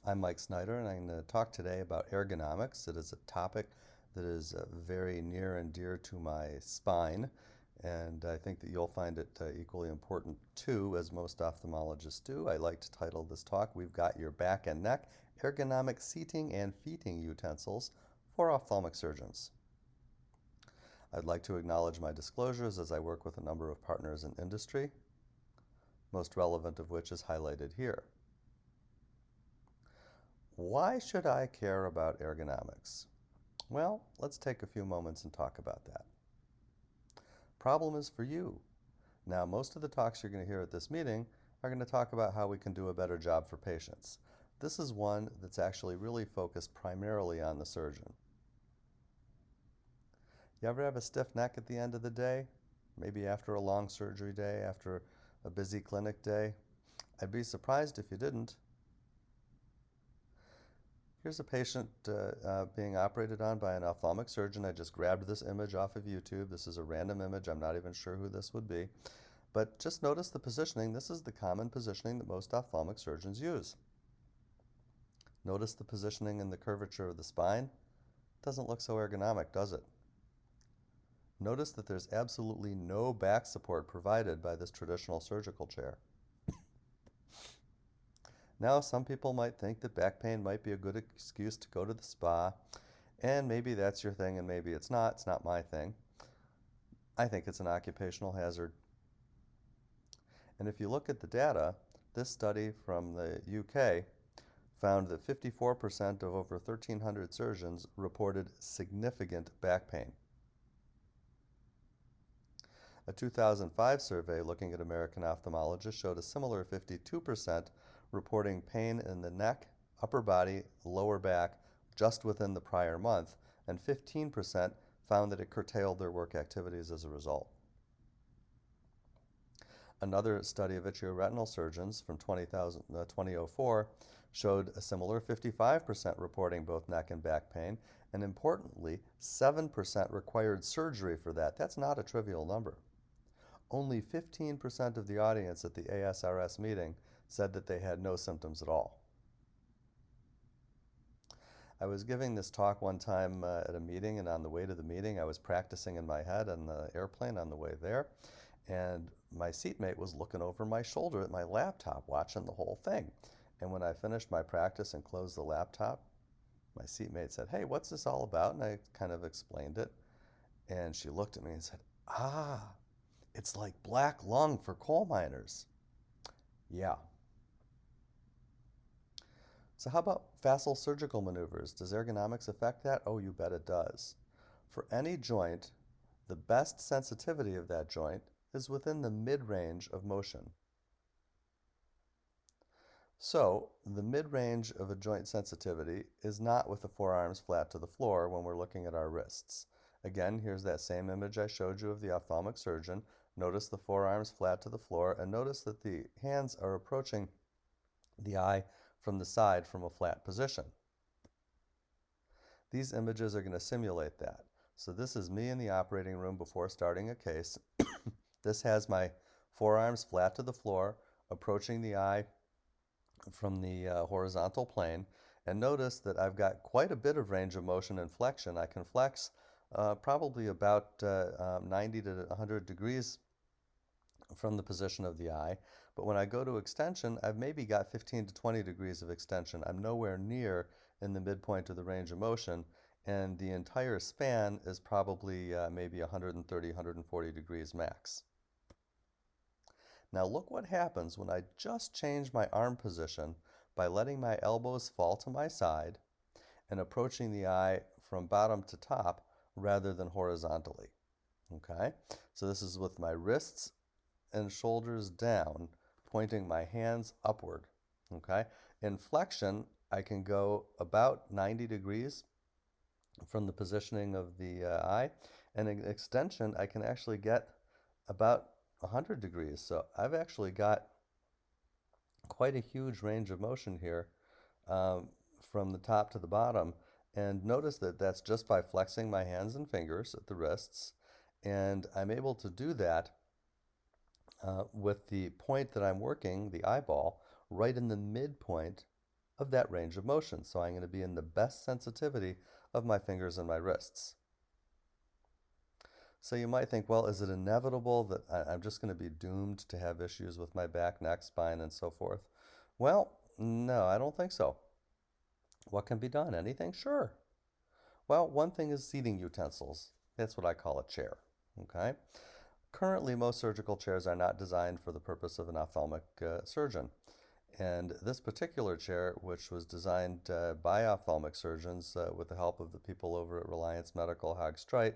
I'm Mike Snyder, and I'm going to talk today about ergonomics. It is a topic that is very near and dear to my spine, and I think that you'll find it equally important too, as most ophthalmologists do. I like to title this talk, We've Got Your Back and Neck, Ergonomic Seating and Feeding Utensils for Ophthalmic Surgeons. I'd like to acknowledge my disclosures as I work with a number of partners in industry, most relevant of which is highlighted here. Why should I care about ergonomics? Well, let's take a few moments and talk about that. Problem is for you. Now, most of the talks you're going to hear at this meeting are going to talk about how we can do a better job for patients. This is one that's actually really focused primarily on the surgeon. You ever have a stiff neck at the end of the day? Maybe after a long surgery day, after a busy clinic day? I'd be surprised if you didn't. Here's a patient being operated on by an ophthalmic surgeon. I just grabbed this image off of YouTube. This is a random image. I'm not even sure who this would be. But just notice the positioning. This is the common positioning that most ophthalmic surgeons use. Notice the positioning and the curvature of the spine. Doesn't look so ergonomic, does it? Notice that there's absolutely no back support provided by this traditional surgical chair. Now, some people might think that back pain might be a good excuse to go to the spa, and maybe that's your thing and maybe it's not. It's not my thing. I think it's an occupational hazard. And if you look at the data, this study from the UK found that 54% of over 1,300 surgeons reported significant back pain. A 2005 survey looking at American ophthalmologists showed a similar 52% reporting pain in the neck, upper body, lower back just within the prior month, and 15% found that it curtailed their work activities as a result. Another study of vitreoretinal surgeons from 2004 showed a similar 55% reporting both neck and back pain, and importantly, 7% required surgery for that. That's not a trivial number. Only 15% of the audience at the ASRS meeting said that they had no symptoms at all. I was giving this talk one time at a meeting, and on the way to the meeting, I was practicing in my head on the airplane on the way there, and my seatmate was looking over my shoulder at my laptop, watching the whole thing. And when I finished my practice and closed the laptop, my seatmate said, "Hey, what's this all about?" And I kind of explained it, and she looked at me and said, "Ah, it's like black lung for coal miners." Yeah. So how about facile surgical maneuvers? Does ergonomics affect that? Oh, you bet it does. For any joint, the best sensitivity of that joint is within the mid-range of motion. So the mid-range of a joint sensitivity is not with the forearms flat to the floor when we're looking at our wrists. Again, here's that same image I showed you of the ophthalmic surgeon. Notice the forearms flat to the floor, and notice that the hands are approaching the eye from the side from a flat position. These images are going to simulate that. So this is me in the operating room before starting a case. This has my forearms flat to the floor, approaching the eye from the horizontal plane. And notice that I've got quite a bit of range of motion and flexion. I can flex probably about 90 to 100 degrees from the position of the eye. But when I go to extension, I've maybe got 15 to 20 degrees of extension. I'm nowhere near in the midpoint of the range of motion, and the entire span is probably maybe 130, 140 degrees max. Now look what happens when I just change my arm position by letting my elbows fall to my side and approaching the eye from bottom to top rather than horizontally. Okay, so this is with my wrists and shoulders down, pointing my hands upward. Okay, in flexion, I can go about 90 degrees from the positioning of the eye, and in extension, I can actually get about 100 degrees. So I've actually got quite a huge range of motion here from the top to the bottom. And notice that that's just by flexing my hands and fingers at the wrists. And I'm able to do that with the point that I'm working, the eyeball, right in the midpoint of that range of motion. So I'm going to be in the best sensitivity of my fingers and my wrists. So you might think, well, is it inevitable that I'm just going to be doomed to have issues with my back, neck, spine, and so forth? Well, no, I don't think so. What can be done? Anything? Sure. Well, one thing is seating utensils. That's what I call a chair. Okay. Currently, most surgical chairs are not designed for the purpose of an ophthalmic surgeon. And this particular chair, which was designed by ophthalmic surgeons with the help of the people over at Reliance Medical, Haag Streit,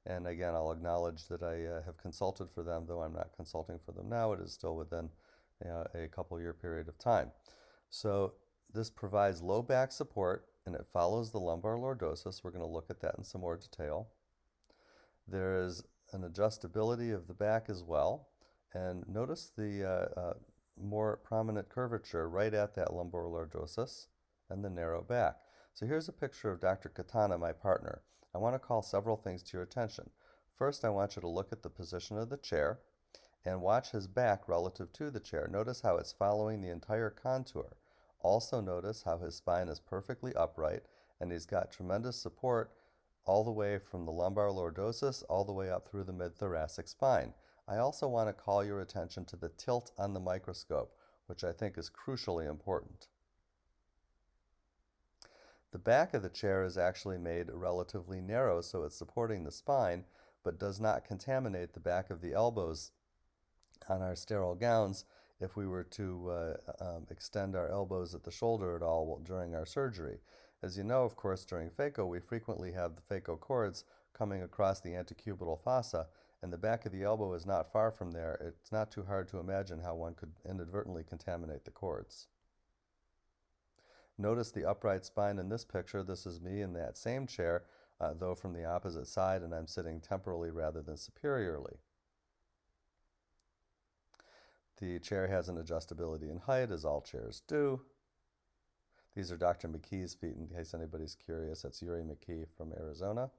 and again, I'll acknowledge that I have consulted for them, though I'm not consulting for them now. It is still within a couple-year period of time. So this provides low back support, and it follows the lumbar lordosis. We're going to look at that in some more detail. There is an adjustability of the back as well. And notice the more prominent curvature right at that lumbar lordosis and the narrow back. So here's a picture of Dr. Katana, my partner. I want to call several things to your attention. First, I want you to look at the position of the chair and watch his back relative to the chair. Notice how it's following the entire contour. Also notice how his spine is perfectly upright and he's got tremendous support all the way from the lumbar lordosis all the way up through the mid-thoracic spine. I also want to call your attention to the tilt on the microscope, which I think is crucially important. The back of the chair is actually made relatively narrow so it's supporting the spine, but does not contaminate the back of the elbows on our sterile gowns if we were to extend our elbows at the shoulder at all during our surgery. As you know, of course, during phaco, we frequently have the phaco cords coming across the antecubital fossa, and the back of the elbow is not far from there. It's not too hard to imagine how one could inadvertently contaminate the cords. Notice the upright spine in this picture. This is me in that same chair, though from the opposite side, and I'm sitting temporally rather than superiorly. The chair has an adjustability in height, as all chairs do. These are Dr. McKee's feet, in case anybody's curious. That's Yuri McKee from Arizona.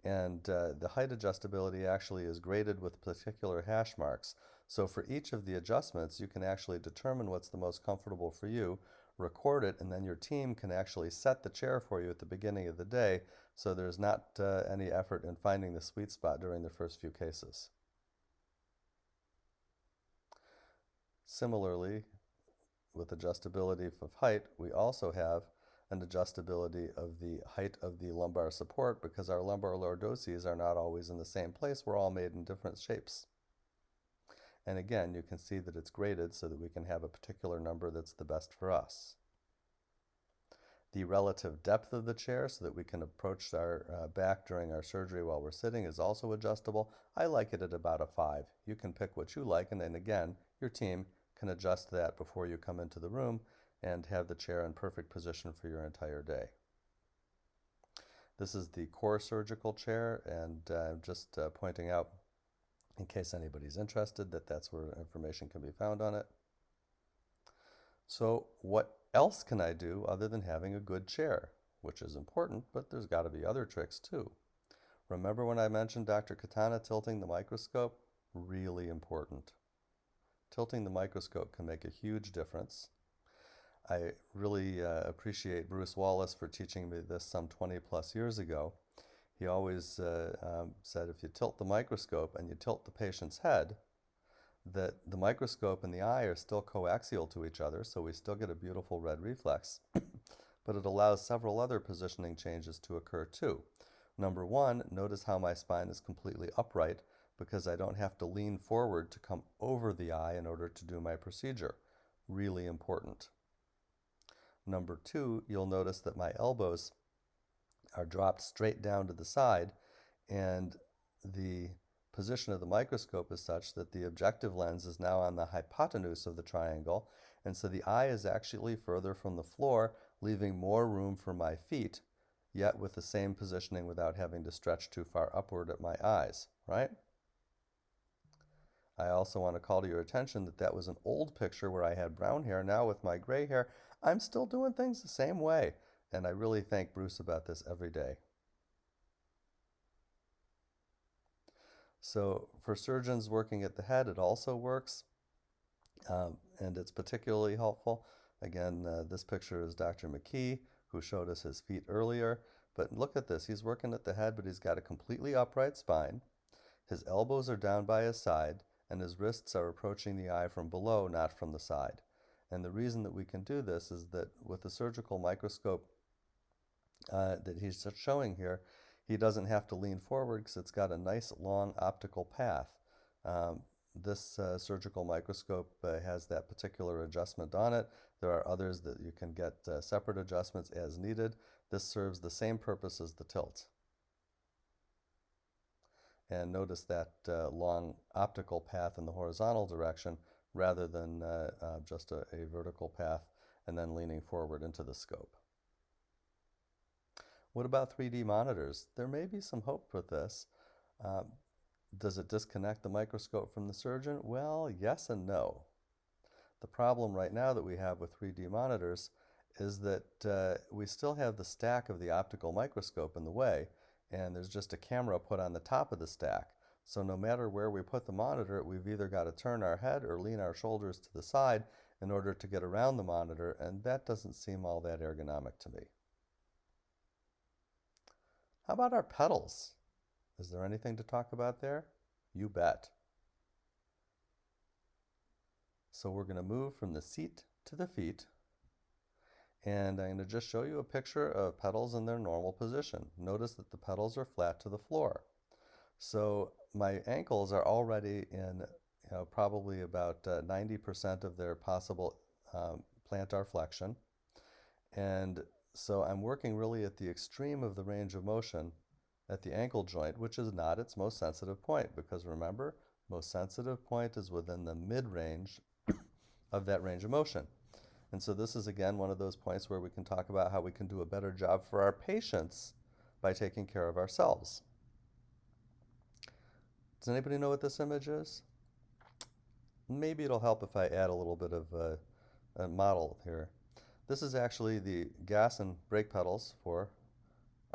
And the height adjustability actually is graded with particular hash marks. So for each of the adjustments, you can actually determine what's the most comfortable for you, record it, and then your team can actually set the chair for you at the beginning of the day, so there's not any effort in finding the sweet spot during the first few cases. Similarly, with adjustability of height, we also have an adjustability of the height of the lumbar support because our lumbar lordoses are not always in the same place. We're all made in different shapes. And again, you can see that it's graded so that we can have a particular number that's the best for us. The relative depth of the chair so that we can approach our back during our surgery while we're sitting is also adjustable. I like it at about a 5. You can pick what you like, and then again, your team can adjust that before you come into the room and have the chair in perfect position for your entire day. This is the core surgical chair, and I'm just pointing out, in case anybody's interested, that that's where information can be found on it. So what else can I do other than having a good chair? Which is important, but there's got to be other tricks too. Remember when I mentioned Dr. Katana tilting the microscope? Really important. Tilting the microscope can make a huge difference. I really appreciate Bruce Wallace for teaching me this some 20 plus years ago. He always said if you tilt the microscope and you tilt the patient's head, that the microscope and the eye are still coaxial to each other, so we still get a beautiful red reflex, but it allows several other positioning changes to occur too. Number one, notice how my spine is completely upright because I don't have to lean forward to come over the eye in order to do my procedure. Really important. Number two, you'll notice that my elbows are dropped straight down to the side, and the position of the microscope is such that the objective lens is now on the hypotenuse of the triangle, and so the eye is actually further from the floor, leaving more room for my feet, yet with the same positioning without having to stretch too far upward at my eyes, right? I also want to call to your attention that that was an old picture where I had brown hair. Now with my gray hair, I'm still doing things the same way, and I really thank Bruce about this every day. So for surgeons working at the head, it also works, and it's particularly helpful. Again, this picture is Dr. McKee, who showed us his feet earlier. But look at this. He's working at the head, but he's got a completely upright spine. His elbows are down by his side, and his wrists are approaching the eye from below, not from the side. And the reason that we can do this is that with the surgical microscope that he's showing here, he doesn't have to lean forward because it's got a nice long optical path. This surgical microscope has that particular adjustment on it. There are others that you can get separate adjustments as needed. This serves the same purpose as the tilt. And notice that long optical path in the horizontal direction rather than just a vertical path and then leaning forward into the scope. What about 3D monitors? There may be some hope with this. Does it disconnect the microscope from the surgeon? Well, yes and no. The problem right now that we have with 3D monitors is that we still have the stack of the optical microscope in the way, and there's just a camera put on the top of the stack. So no matter where we put the monitor, we've either got to turn our head or lean our shoulders to the side in order to get around the monitor, and that doesn't seem all that ergonomic to me. How about our pedals? Is there anything to talk about there? You bet. So we're going to move from the seat to the feet, and I'm going to just show you a picture of pedals in their normal position. Notice that the pedals are flat to the floor. So my ankles are already in probably about 90% of their possible plantar flexion, and so I'm working really at the extreme of the range of motion at the ankle joint, which is not its most sensitive point, because remember, most sensitive point is within the mid-range of that range of motion. And so this is again one of those points where we can talk about how we can do a better job for our patients by taking care of ourselves. Does anybody know what this image is? Maybe it'll help if I add a little bit of a model here. This is actually the gas and brake pedals for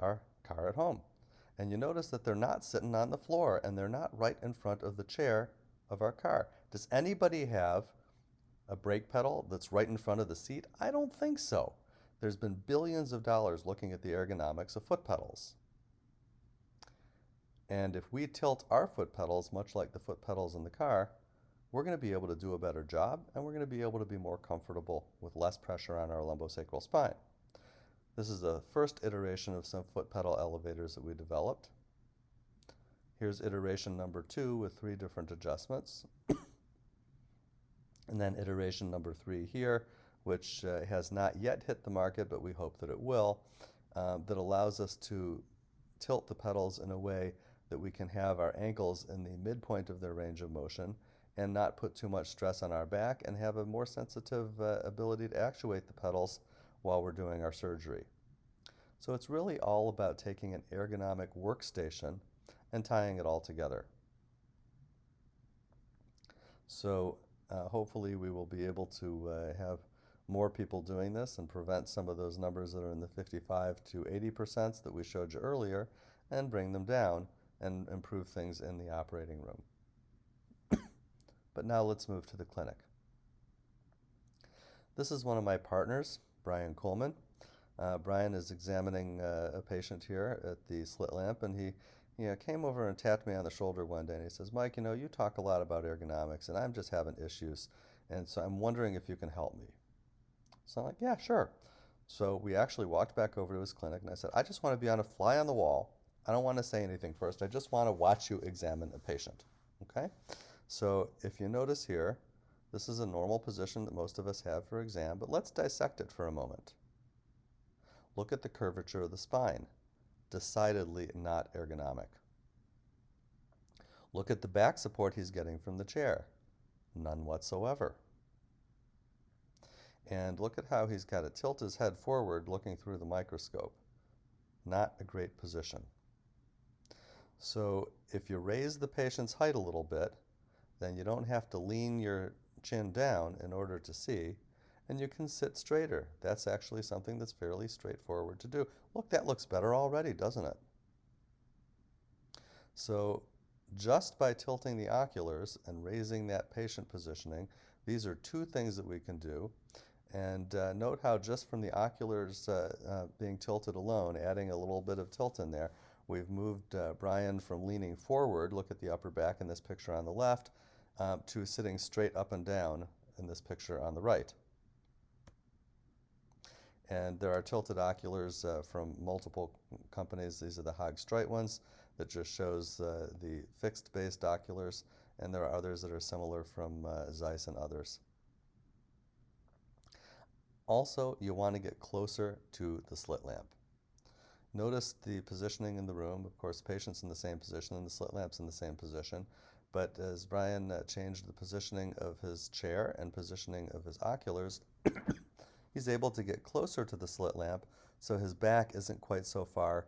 our car at home. And you notice that they're not sitting on the floor and they're not right in front of the chair of our car. Does anybody have a brake pedal that's right in front of the seat? I don't think so. There's been billions of dollars looking at the ergonomics of foot pedals. And if we tilt our foot pedals, much like the foot pedals in the car, we're going to be able to do a better job, and we're going to be able to be more comfortable with less pressure on our lumbosacral spine. This is the first iteration of some foot pedal elevators that we developed. Here's iteration number 2 with 3 different adjustments. And then iteration number 3 here, which has not yet hit the market, but we hope that it will, that allows us to tilt the pedals in a way that we can have our ankles in the midpoint of their range of motion and not put too much stress on our back and have a more sensitive ability to actuate the pedals while we're doing our surgery. So it's really all about taking an ergonomic workstation and tying it all together. So hopefully we will be able to have more people doing this and prevent some of those numbers that are in the 55 to 80% that we showed you earlier and bring them down and improve things in the operating room. But now let's move to the clinic. This is one of my partners, Brian Coleman. Brian is examining a patient here at the slit lamp, and he came over and tapped me on the shoulder one day, and he says, Mike, you talk a lot about ergonomics, and I'm just having issues, and so I'm wondering if you can help me. So I'm like, yeah, sure. So we actually walked back over to his clinic, and I said, I just want to be on a fly on the wall. I don't want to say anything first. I just want to watch you examine a patient, okay? So if you notice here, this is a normal position that most of us have for exam, but let's dissect it for a moment. Look at the curvature of the spine. Decidedly not ergonomic. Look at the back support he's getting from the chair. None whatsoever. And look at how he's got to tilt his head forward looking through the microscope. Not a great position. So if you raise the patient's height a little bit, then you don't have to lean your chin down in order to see, and you can sit straighter. That's actually something that's fairly straightforward to do. Look, that looks better already, doesn't it? So just by tilting the oculars and raising that patient positioning, these are 2 things that we can do. And note how just from the oculars being tilted alone, adding a little bit of tilt in there, we've moved Brian from leaning forward, look at the upper back in this picture on the left, to sitting straight up and down in this picture on the right. And there are tilted oculars from multiple companies. These are the Haag-Streit ones that just shows the fixed-based oculars, and there are others that are similar from Zeiss and others. Also, you want to get closer to the slit lamp. Notice the positioning in the room. Of course, the patient's in the same position and the slit lamp's in the same position. But as Brian changed the positioning of his chair and positioning of his oculars, he's able to get closer to the slit lamp so his back isn't quite so far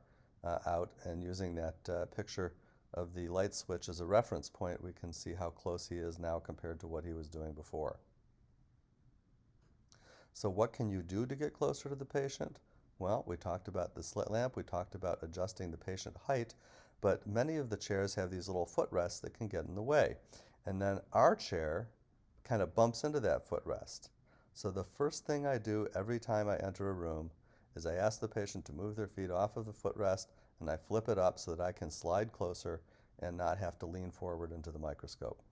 out. And using that picture of the light switch as a reference point, we can see how close he is now compared to what he was doing before. So what can you do to get closer to the patient? Well, we talked about the slit lamp, we talked about adjusting the patient height, but many of the chairs have these little footrests that can get in the way. And then our chair kind of bumps into that footrest. So the first thing I do every time I enter a room is I ask the patient to move their feet off of the footrest and I flip it up so that I can slide closer and not have to lean forward into the microscope.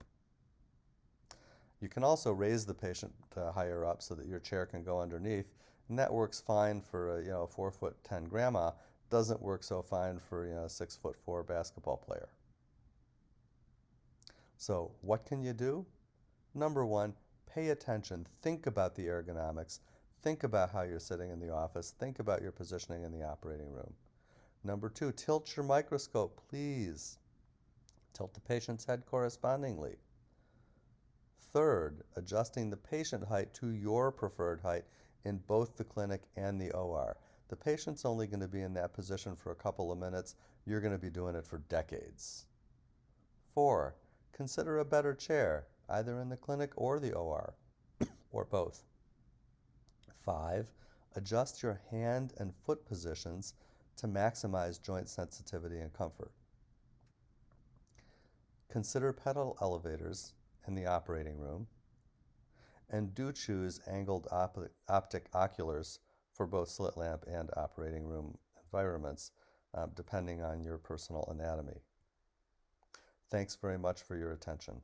You can also raise the patient higher up so that your chair can go underneath, and that works fine for a 4'10" grandma. Doesn't work so fine for a 6'4" basketball player. So what can you do? Number one, pay attention. Think about the ergonomics. Think about how you're sitting in the office. Think about your positioning in the operating room. Number two, tilt your microscope, please. Tilt the patient's head correspondingly. Third, adjusting the patient height to your preferred height in both the clinic and the OR. The patient's only going to be in that position for a couple of minutes. You're going to be doing it for decades. 4, consider a better chair, either in the clinic or the OR, or both. 5, adjust your hand and foot positions to maximize joint sensitivity and comfort. Consider pedal elevators in the operating room, and do choose angled optic oculars for both slit lamp and operating room environments, depending on your personal anatomy. Thanks very much for your attention.